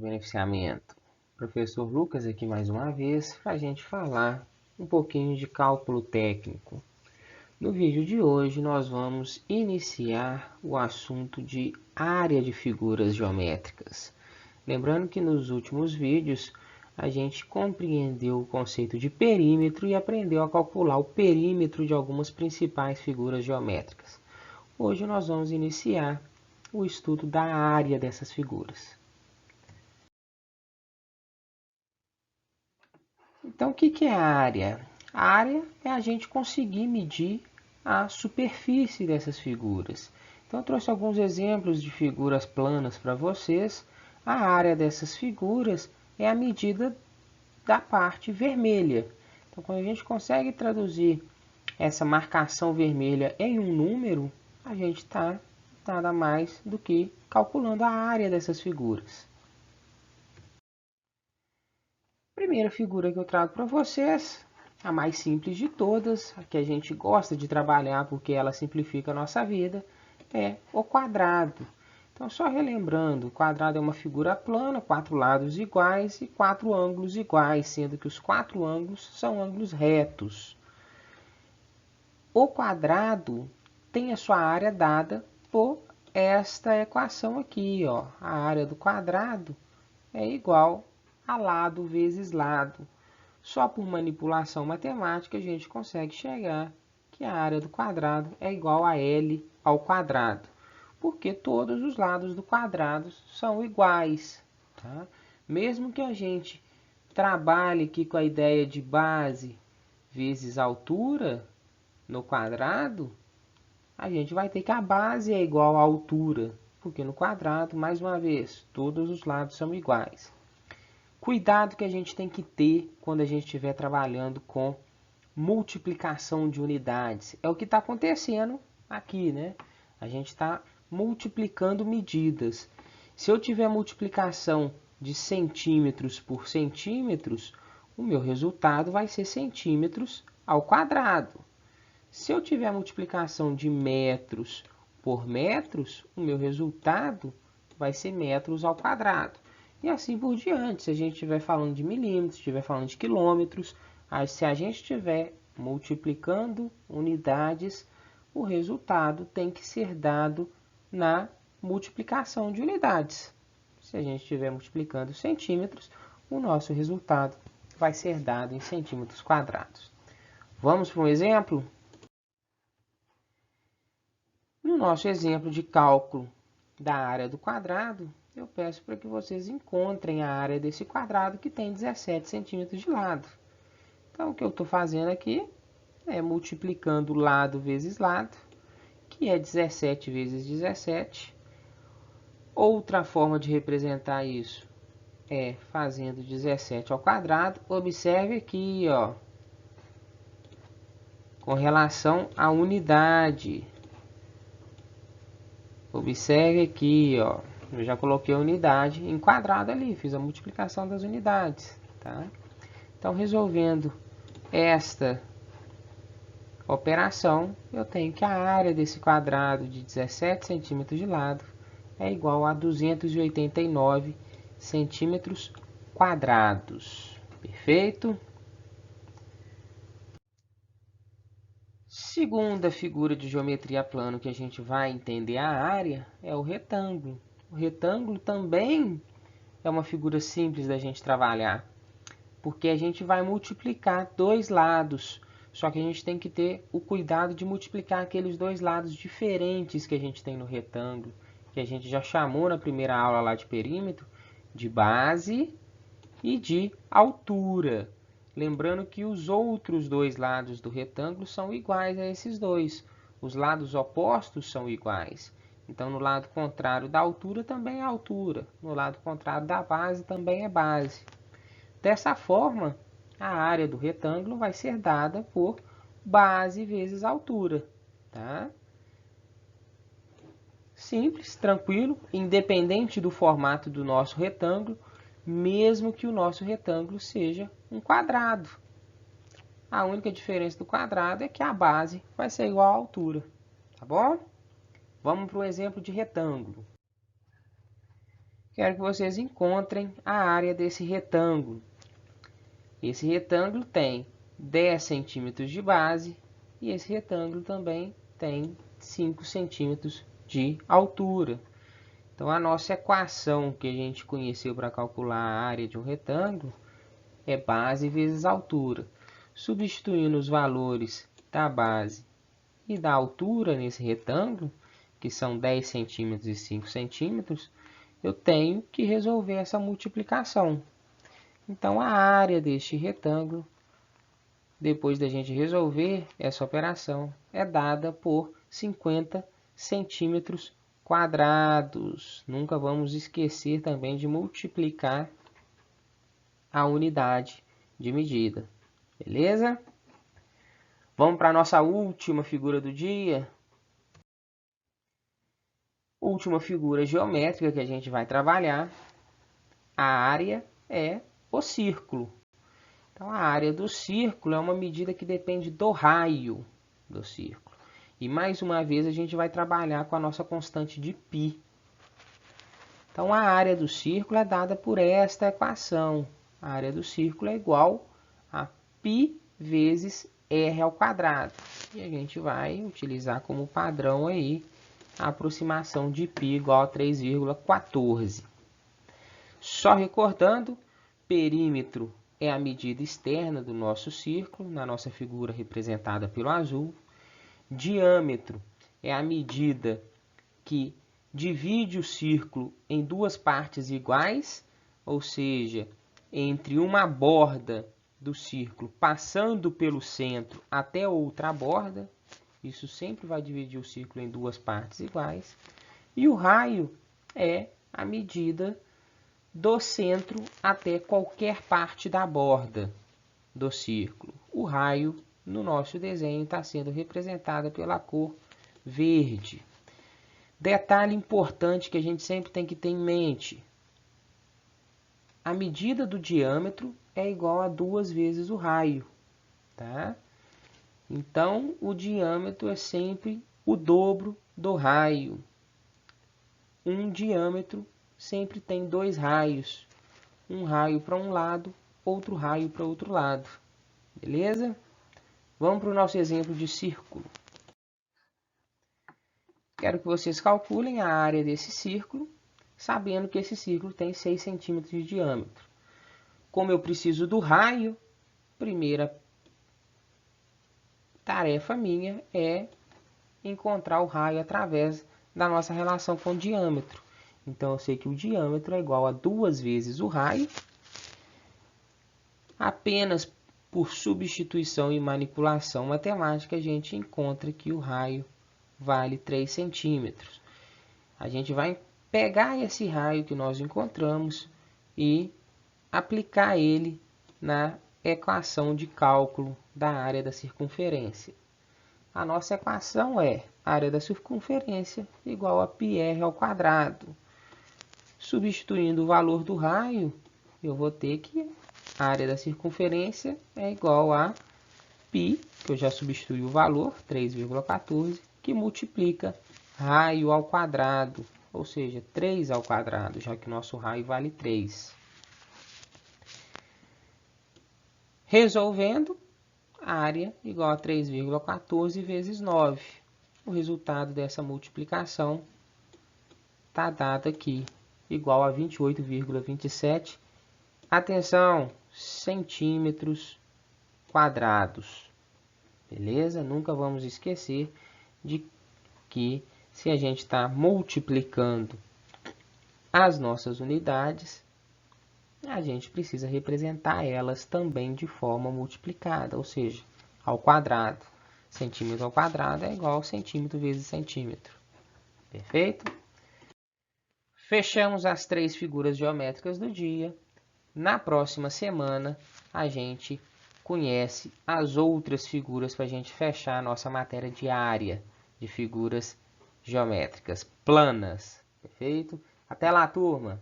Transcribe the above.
beneficiamento. Professor Lucas aqui mais uma vez para a gente falar um pouquinho de cálculo técnico. No vídeo de hoje nós vamos iniciar o assunto de área de figuras geométricas. Lembrando que nos últimos vídeos a gente compreendeu o conceito de perímetro e aprendeu a calcular o perímetro de algumas principais figuras geométricas. Hoje nós vamos iniciar o estudo da área dessas figuras. Então, o que é a área? A área é a gente conseguir medir a superfície dessas figuras. Então, eu trouxe alguns exemplos de figuras planas para vocês. A área dessas figuras é a medida da parte vermelha. Então, quando a gente consegue traduzir essa marcação vermelha em um número, a gente está nada mais do que calculando a área dessas figuras. Primeira figura que eu trago para vocês, a mais simples de todas, a que a gente gosta de trabalhar porque ela simplifica a nossa vida, é o quadrado. Então, só relembrando, o quadrado é uma figura plana, 4 lados iguais e 4 ângulos iguais, sendo que os 4 ângulos são ângulos retos. O quadrado tem a sua área dada por esta equação aqui, ó. A área do quadrado é igual a lado vezes lado. Só por manipulação matemática a gente consegue chegar que a área do quadrado é igual a L ao quadrado, porque todos os lados do quadrado são iguais, tá? Mesmo que a gente trabalhe aqui com a ideia de base vezes altura no quadrado, a gente vai ter que a base é igual à altura, porque no quadrado, mais uma vez, todos os lados são iguais. Cuidado que a gente tem que ter quando a gente estiver trabalhando com multiplicação de unidades. É o que está acontecendo aqui, né? A gente está multiplicando medidas. Se eu tiver multiplicação de centímetros por centímetros, o meu resultado vai ser centímetros ao quadrado. Se eu tiver multiplicação de metros por metros, o meu resultado vai ser metros ao quadrado. E assim por diante, se a gente estiver falando de milímetros, estiver falando de quilômetros, se a gente estiver multiplicando unidades, o resultado tem que ser dado na multiplicação de unidades. Se a gente estiver multiplicando centímetros, o nosso resultado vai ser dado em centímetros quadrados. Vamos para um exemplo? No nosso exemplo de cálculo da área do quadrado, eu peço para que vocês encontrem a área desse quadrado que tem 17 centímetros de lado. Então, o que eu estou fazendo aqui é multiplicando lado vezes lado, que é 17 vezes 17. Outra forma de representar isso é fazendo 17 ao quadrado. Observe aqui, ó, com relação à unidade. Observe aqui, ó. Eu já coloquei a unidade em quadrado ali, fiz a multiplicação das unidades, tá? Então, resolvendo esta operação, eu tenho que a área desse quadrado de 17 centímetros de lado é igual a 289 centímetros quadrados. Perfeito? Segunda figura de geometria plano que a gente vai entender a área é o retângulo. O retângulo também é uma figura simples da gente trabalhar, porque a gente vai multiplicar dois lados, só que a gente tem que ter o cuidado de multiplicar aqueles dois lados diferentes que a gente tem no retângulo, que a gente já chamou na primeira aula lá de perímetro, de base e de altura. Lembrando que os outros dois lados do retângulo são iguais a esses dois. Os lados opostos são iguais. Então, no lado contrário da altura também é altura. No lado contrário da base também é base. Dessa forma, a área do retângulo vai ser dada por base vezes altura. Tá? Simples, tranquilo, independente do formato do nosso retângulo, mesmo que o nosso retângulo seja um quadrado. A única diferença do quadrado é que a base vai ser igual à altura, tá bom? Vamos para um exemplo de retângulo. Quero que vocês encontrem a área desse retângulo. Esse retângulo tem 10 centímetros de base e esse retângulo também tem 5 centímetros de altura. Então, a nossa equação que a gente conheceu para calcular a área de um retângulo é base vezes altura. Substituindo os valores da base e da altura nesse retângulo, que são 10 centímetros e 5 centímetros, eu tenho que resolver essa multiplicação. Então, a área deste retângulo, depois da gente resolver essa operação, é dada por 50 centímetros quadrados. Nunca vamos esquecer também de multiplicar a unidade de medida. Beleza? Vamos para a nossa última figura do dia. Última figura geométrica que a gente vai trabalhar. A área é o círculo. Então, a área do círculo é uma medida que depende do raio do círculo. E, mais uma vez, a gente vai trabalhar com a nossa constante de π. Então, a área do círculo é dada por esta equação. A área do círculo é igual a π vezes r ao quadrado. E a gente vai utilizar como padrão aí a aproximação de π igual a 3,14. Só recordando, perímetro é a medida externa do nosso círculo, na nossa figura representada pelo azul. Diâmetro é a medida que divide o círculo em duas partes iguais, ou seja, entre uma borda do círculo passando pelo centro até outra borda. Isso sempre vai dividir o círculo em duas partes iguais. E o raio é a medida do centro até qualquer parte da borda do círculo. O raio, no nosso desenho, está sendo representado pela cor verde. Detalhe importante que a gente sempre tem que ter em mente. A medida do diâmetro é igual a 2 vezes o raio, tá? Então, o diâmetro é sempre o dobro do raio. Um diâmetro sempre tem 2 raios. Um raio para um lado, outro raio para o outro lado. Beleza? Vamos para o nosso exemplo de círculo. Quero que vocês calculem a área desse círculo, sabendo que esse círculo tem 6 centímetros de diâmetro. Como eu preciso do raio, primeira tarefa minha é encontrar o raio através da nossa relação com o diâmetro. Então, eu sei que o diâmetro é igual a 2 vezes o raio. Apenas por substituição e manipulação matemática, a gente encontra que o raio vale 3 centímetros. A gente vai pegar esse raio que nós encontramos e aplicar ele na equação de cálculo da área da circunferência. A nossa equação é área da circunferência igual a πr ao quadrado. Substituindo o valor do raio, eu vou ter que a área da circunferência é igual a π, que eu já substituí o valor, 3,14, que multiplica raio ao quadrado, ou seja, 3 ao quadrado, já que o nosso raio vale 3. Resolvendo, a área igual a 3,14 vezes 9. O resultado dessa multiplicação está dado aqui, igual a 28,27. Atenção, centímetros quadrados. Beleza? Nunca vamos esquecer de que se a gente está multiplicando as nossas unidades, a gente precisa representar elas também de forma multiplicada, ou seja, ao quadrado. Centímetro ao quadrado é igual a centímetro vezes centímetro. Perfeito? Fechamos as 3 figuras geométricas do dia. Na próxima semana, a gente conhece as outras figuras para a gente fechar a nossa matéria de área de figuras geométricas planas. Perfeito? Até lá, turma!